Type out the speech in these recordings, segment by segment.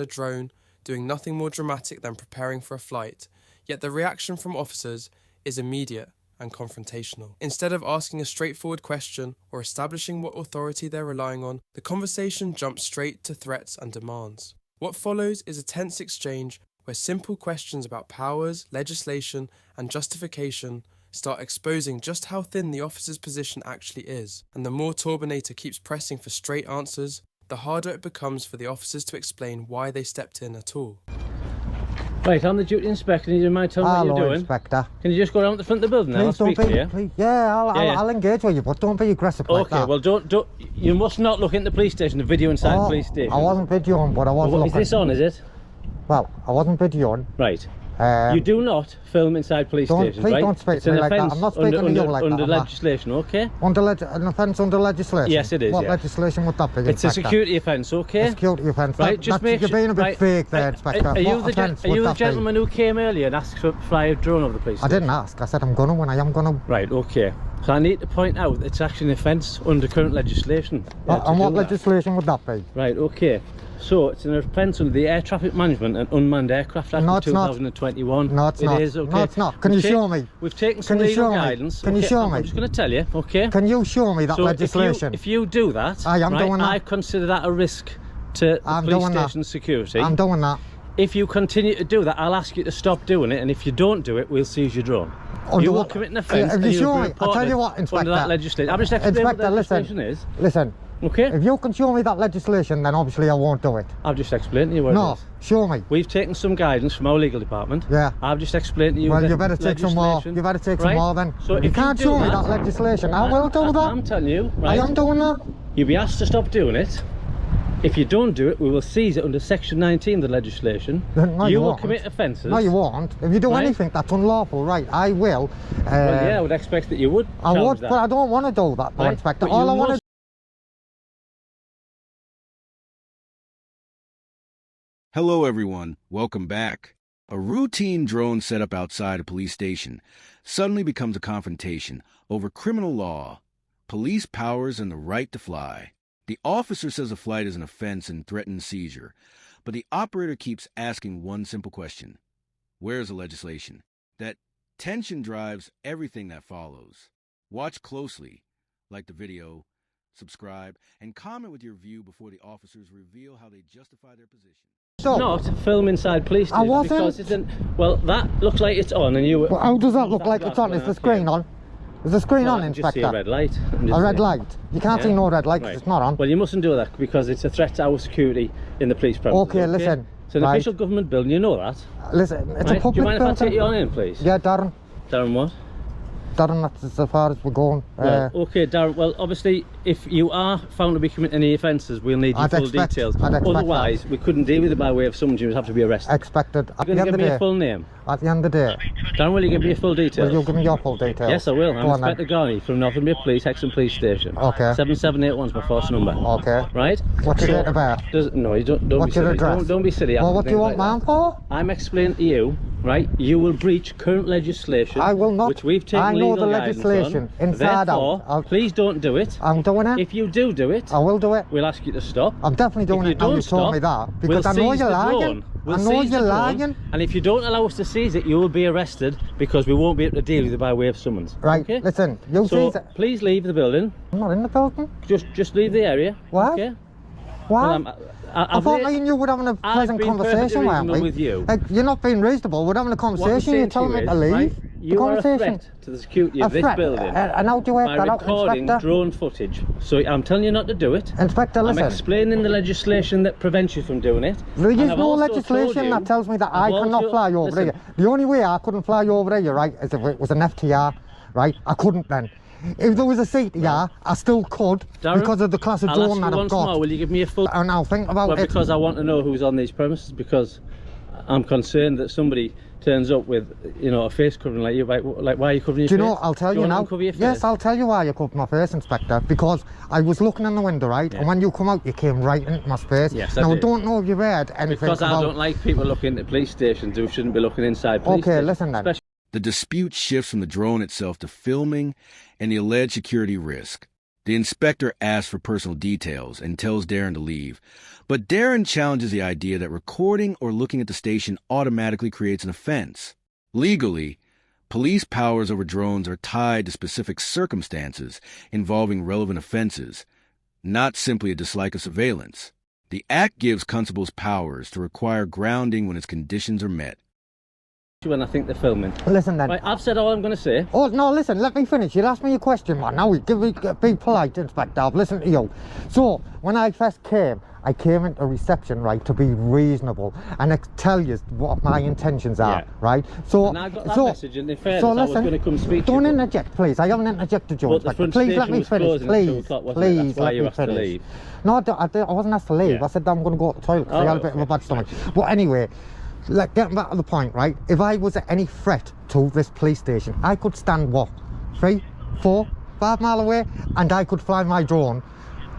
a drone, doing nothing more dramatic than preparing for a flight, yet the reaction from officers is immediate and confrontational. Instead of asking a straightforward question or establishing what authority they're relying on, the conversation jumps straight to threats and demands. What follows is a tense exchange where simple questions about powers, legislation, and justification start exposing just how thin the officer's position actually is. And the more Turbinator keeps pressing for straight answers, the harder it becomes for the officers to explain why they stepped in at all. Right, I'm the duty inspector. You don't mind telling me what you're doing? Inspector. Can you just go down to the front of the building now? I'll speak to you. Please, I'll engage with you, but don't be aggressive like that. Okay, well, don't. You must not look in the police station. The video inside the police station. I wasn't videoing, but I was looking. Is this on? Is it? Well, I wasn't videoing. Right. You do not film inside police stations, right? Please don't speak to me like that. I'm not speaking to you like that. Under legislation, okay? An offence under legislation? Yes, it is. What legislation would that be? It's a security offence, okay? A security offence. Right, just make sure. You're being a bit vague there, Inspector. Are you the gentleman who came earlier and asked to fly a drone over the police station? I didn't ask. I said I'm gonna when I am gonna. Right, okay. So I need to point out it's actually an offence under current legislation. And what legislation would that be? Right, okay. So it's an offence under the Air Traffic Management and Unmanned Aircraft Act of 2021. No, it's not. It is, okay. No, it's not. Can you show me? We've taken some legal guidance. Can you show me? I'm just going to tell you, okay? Can you show me that legislation? If you do that, I am doing that. I consider that a risk to the police station security. I'm doing that. If you continue to do that, I'll ask you to stop doing it, and if you don't do it, we'll seize your drone. You will commit an offence. If you show me, I'll tell you what, Inspector. Under that legislation. I'm just explaining what the legislation is. Listen. Okay. If you can show me that legislation, then obviously I won't do it. I've just explained to you what it is. No, show me. We've taken some guidance from our legal department. Yeah. I've just explained to you. Well, you better take some more. You better take some more then. So if you can't show me that legislation, I will do that. I'm telling you, right? I am doing that. You'll be asked to stop doing it. If you don't do it, we will seize it under Section 19 of the legislation. No, you will commit offences. No, you won't. If you do anything that's unlawful, right, I will. Well, yeah, I would expect that you would. I would, but I don't want to do that, right? Inspector. All I want to. Hello everyone, welcome back. A routine drone setup outside a police station suddenly becomes a confrontation over criminal law, police powers, and the right to fly. The officer says a flight is an offense and threatens seizure, but the operator keeps asking one simple question. Where's the legislation? That tension drives everything that follows. Watch closely, like the video, subscribe, and comment with your view before the officers reveal how they justify their position. Not film inside police station. I wasn't. Because it's well, that looks like it's on, and you. Well, how does that look like it's on? Is the screen on? Is the screen on, Inspector? Just see a red light. A red light? You can't see no red light because it's not on. Well, you mustn't do that because it's a threat to our security in the police premises. Okay, listen. It's an official government building, you know that. Listen, it's a public building. Do you mind if I take you on in, please? Yeah, Darren. Darren what? Darren, that's as far as we're going. Well, okay, Darren, well, obviously, if you are found to be committing any offences, we'll need your full details. Otherwise, we couldn't deal with it by way of summons. You would have to be arrested. Expected. You're going to give me a full name? At the end of the day. Darren, will you give me your full details? Will you give me your full details? Yes, I will. I'm Inspector Garney from Northumberland Police, Hexham Police Station. Okay. 7781's my first number. Okay. Right? What's your date of birth? No, you don't be silly. Don't be silly. Well, what do you want mine for? I'm explaining to you, right? You will breach current legislation. I will not. Which we've taken I know the legislation inside out. Please don't do it. I'm doing it. If you do it, I will do it. We'll ask you to stop. I'm definitely doing it now you told me that. Because I know you're lying. I know you're lying. And if you don't allow us to seize it, you will be arrested because we won't be able to deal with it by way of summons. Right, okay? Listen, you seize it. Please leave the building. I'm not in the building. Just leave the area. What? Okay? Why? Well, I thought me and you were having a pleasant conversation, weren't we? With you. You're not being reasonable. We're having a conversation. You're telling me to leave. Right? You are a threat to the security of this building. And how do you work that out, recording Inspector? Drone footage. So I'm telling you not to do it. Inspector, listen. I'm explaining the legislation that prevents you from doing it. There is no legislation that tells me that I cannot fly over here. The only way I couldn't fly over here, right, is if it was an FTR, right? I couldn't then. If there was a CTR, I still could, Darren, because of the class of drone that I've got. More. Will you give me a full... And now think about it. Because I want to know who's on these premises, because I'm concerned that somebody turns up with, you know, a face covering like you. Like why are you covering your face? Do you know, I'll tell you now. Yes, I'll tell you why you covered my face, Inspector. Because I was looking in the window, right? Yeah. And when you come out, you came right into my space. Yes, now, I don't know if you read anything because I don't like people looking at police stations who shouldn't be looking inside police stations. Okay, listen then. The dispute shifts from the drone itself to filming and the alleged security risk. The inspector asks for personal details and tells Darren to leave, but Darren challenges the idea that recording or looking at the station automatically creates an offense. Legally, police powers over drones are tied to specific circumstances involving relevant offenses, not simply a dislike of surveillance. The Act gives constables powers to require grounding when its conditions are met. When I think they're filming. Listen then. Right, I've said all I'm going to say. Oh, no, listen, let me finish. You asked me a question, man. Now, be polite, Inspector. I've listened to you. So, when I first came, I came into reception, right, to be reasonable and tell you what my intentions are, right? So, and I got that message, and in fairness, so listen, I was going to come speak to you. Don't interject, please. I haven't interjected you, Inspector. Please let me finish, please. Please let me finish. No, I wasn't asked to leave. Yeah. I said I'm going to go to the toilet because I had a bit of a bad stomach. But anyway, getting back to the point, right? If I was any threat to this police station, I could stand what? 3, 4, 5 miles away, and I could fly my drone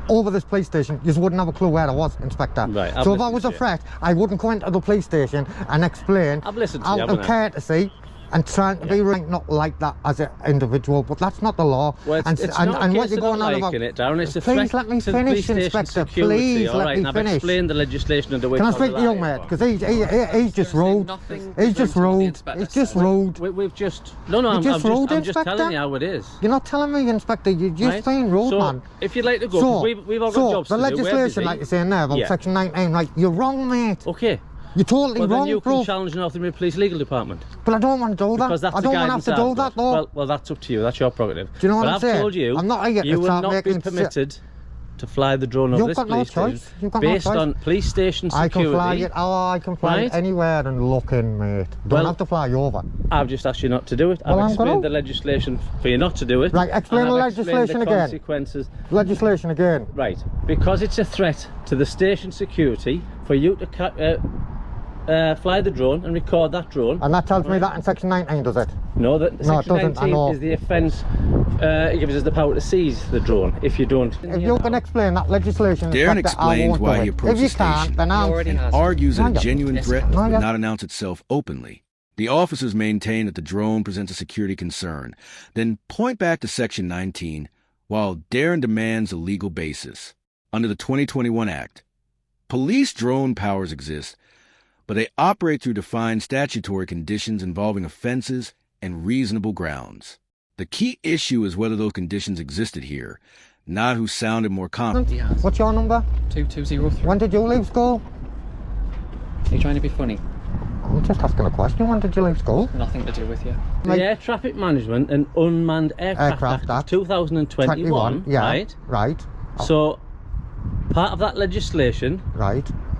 over this police station. You just wouldn't have a clue where I was, Inspector. Right, so if I was a threat, I wouldn't go into the police station and explain out of courtesy and trying to be right, not like that as an individual, but that's not the law. Well, it's not what you're going on about. It, Darren. It's a please let me finish, Inspector. Please let me finish. I've explained the legislation and the way. Can I speak to you, mate? Because he's just rude. He's just rude. He's just rude. We've just I'm just telling you how it is. You're not telling me, Inspector. You're just saying rude, man. If you'd like to go, we've all got jobs to do. The legislation, like you're saying there about Section 19, right? You're wrong, mate. Okay. You're totally wrong, then you bro. can challenge Northumbria Police Legal Department. But I don't want to do that. Because that's I don't want to have to do that, though. Well, that's up to you. That's your prerogative. Do you know what I'm saying? I've told you, I'm not here you will not be permitted to fly the drone over this police station based on police station security. I can fly it. I can fly it anywhere and look in, mate. Don't have to fly over. I've just asked you not to do it. I've explained the legislation for you not to do it. Right, explain the legislation again. Consequences. Legislation again. Right, because it's a threat to the station security for you to fly the drone and record that drone. And that tells me that in Section 19, does it? No, Section 19 is the offence. It gives us the power to seize the drone if you don't. If you can explain that legislation, Darren explains why he approached the station and argues that a genuine threat would not announce itself openly. The officers maintain that the drone presents a security concern, then point back to Section 19 while Darren demands a legal basis. Under the 2021 Act, police drone powers exist, but they operate through defined statutory conditions involving offenses and reasonable grounds. The key issue is whether those conditions existed here, not who sounded more confident. What's your number? 2203. When did you leave school? Are you trying to be funny? I'm just asking a question. When did you leave school? Nothing to do with you. The Air Traffic Management and Unmanned Aircraft Act 2021, right? Right. So, part of that legislation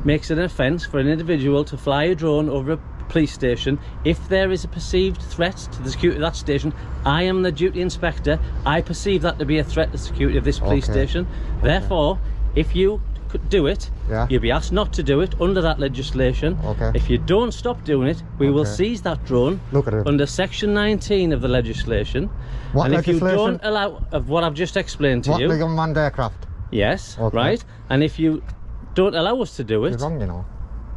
makes it an offence for an individual to fly a drone over a police station if there is a perceived threat to the security of that station. I am the duty inspector. I perceive that to be a threat to the security of this police station. Therefore, if you could do it, you'll be asked not to do it under that legislation. If you don't stop doing it, we will seize that drone under Section 19 of the legislation. What If you don't allow, of what I've just explained to you. What, the unmanned aircraft? Yes, right. And if you don't allow us to do it, you're wrong, you know.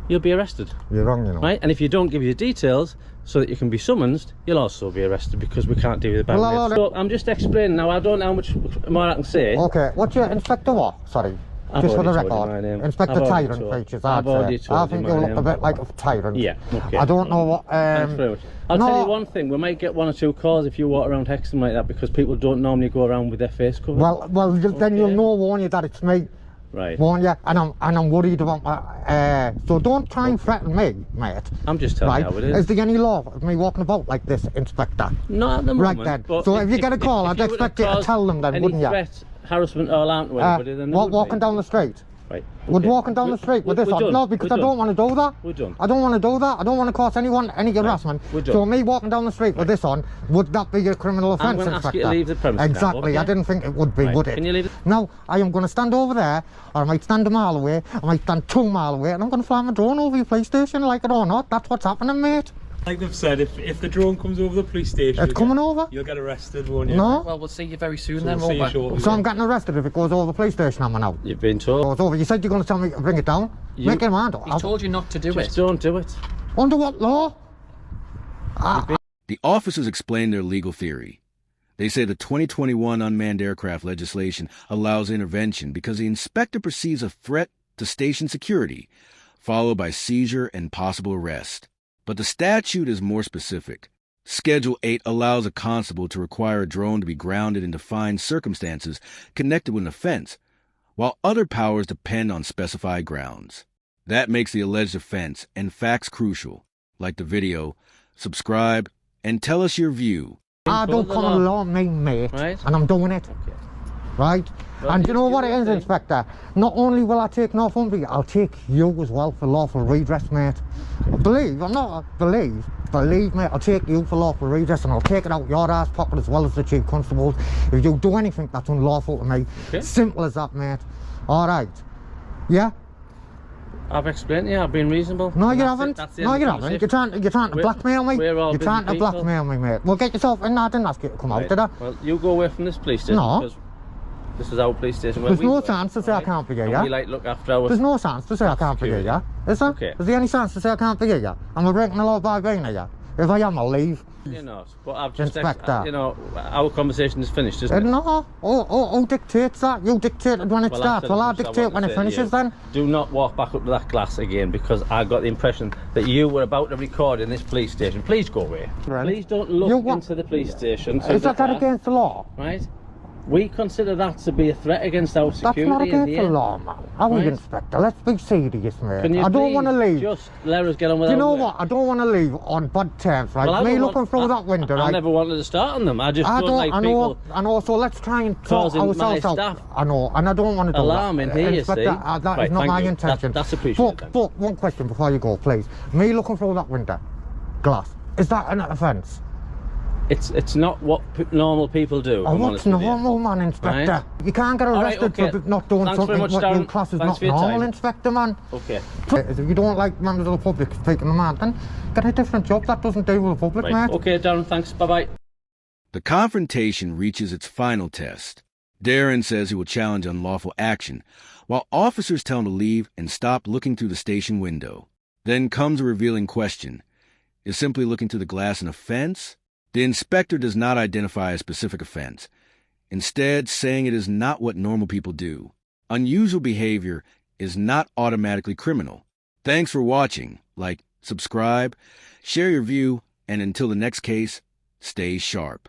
You'll be arrested. You're wrong, you know. Right? And if you don't give your details so that you can be summoned, you'll also be arrested because we can't deal with the bad news. So I'm just explaining now. I don't know how much more I can say. Okay, what's your Inspector what? Sorry. Just for the record. Inspector Tyrant features, I'd say. I think you look a bit like a tyrant. Yeah, okay. I don't know what... I'll tell you one thing, we might get 1 or 2 calls if you walk around Hexham like that because people don't normally go around with their face covered. Well, then you'll know, won't you, that it's me. Right. Won't you? And I'm worried about my... so don't try and threaten me, mate. I'm just telling you how it is. Is there any law of me walking about like this, Inspector? Not at the moment. Right then. So if you get a call, I'd expect you to tell them then, wouldn't you? Any threat, harassment or alarm to anybody, then walking down the street? Right. Would walking down the street with this on? No, because I don't want to do that. We're done. I don't want to do that. I don't want to cause anyone any harassment. So me walking down the street with this on, would that be a criminal offence, I'm going to ask you to leave the premises. Exactly. Now, I didn't think it would be, would it? Can you leave it? No, I am going to stand over there, or I might stand a mile away, I might stand 2 miles away, and I'm going to fly my drone over your police station, like it or not. That's what's happening, mate. Like they've said, if the drone comes over the police station, it's coming over. You'll get arrested, won't you? No. Well, we'll see you very soon So then, we'll see you won't we? shortly. So I'm getting arrested if it goes over the police station, am I now? You've been told. Goes over. You said you're going to tell me to bring it down. Make your mind up. He told you not to do Just it. don't do it. Under what law? The officers explain their legal theory. They say the 2021 unmanned aircraft legislation allows intervention because the inspector perceives a threat to station security, followed by seizure and possible arrest. But the statute is more specific. Schedule 8 allows a constable to require a drone to be grounded in defined circumstances connected with an offense, while other powers depend on specified grounds. That makes the alleged offense and facts crucial, like the video. Subscribe and tell us your view. I don't come along me, mate, right? And I'm doing it, okay. Right? Well, and you know what it is, Inspector? Not only will I take Northumberland, I'll take you as well for lawful redress, mate. Believe me, I'll take you for lawful redress, and I'll take it out your ass pocket as well as the chief constables if you do anything that's unlawful to me. Okay. Simple as that, mate. All right. Yeah? I've explained to you, I've been reasonable. No, you haven't. No, you haven't. You're trying to blackmail me. You're trying to blackmail me, mate. Well, get yourself in there. I didn't ask you to come out, did I? Well, you go away from this police station. No. Because this is our police station. There's no chance to say I can't forget you. We like look after our... There's no chance to say I can't forget you. Is there? Okay. Is there any chance to say I can't forget you? Am I breaking the law by being here? If I am, I'll leave. You're not. But I've just... Inspector. You know, our conversation is finished, isn't it? No. Who dictates that? You dictated when it starts. Well, I'll dictate when it finishes then. Do not walk back up to that glass again, because I got the impression that you were about to record in this police station. Please go away. Right. Please don't look into the police station. Is that against the law? Right. We consider that to be a threat against our security. That's not against the law, man. Are we, Inspector? Let's be serious, mate. I don't want to leave. Just let us get on with it. You know what? I don't want to leave on bad terms, right? Well, me looking through that window, right? I never wanted to start on them. I just don't like people. I know. So let's try and sort ourselves out. I know, and I don't want to do alarming that. here, Inspector, you see. That is not my intention. That's appreciated. But one question before you go, please. Me looking through that window, glass. Is that an offence? It's not what normal people do. Oh, what's normal, man, Inspector? Right? You can't get arrested for not doing something what you class is not normal, Inspector, man. Okay. If you don't like members of the public speaking to man, then get a different job that doesn't deal with the public, mate. Okay, Darren, thanks. Bye-bye. The confrontation reaches its final test. Darren says he will challenge unlawful action, while officers tell him to leave and stop looking through the station window. Then comes a revealing question. Is simply looking through the glass an offense? The inspector does not identify a specific offense, instead saying it is not what normal people do. Unusual behavior is not automatically criminal. Thanks for watching. Like, subscribe, share your view, and until the next case, stay sharp.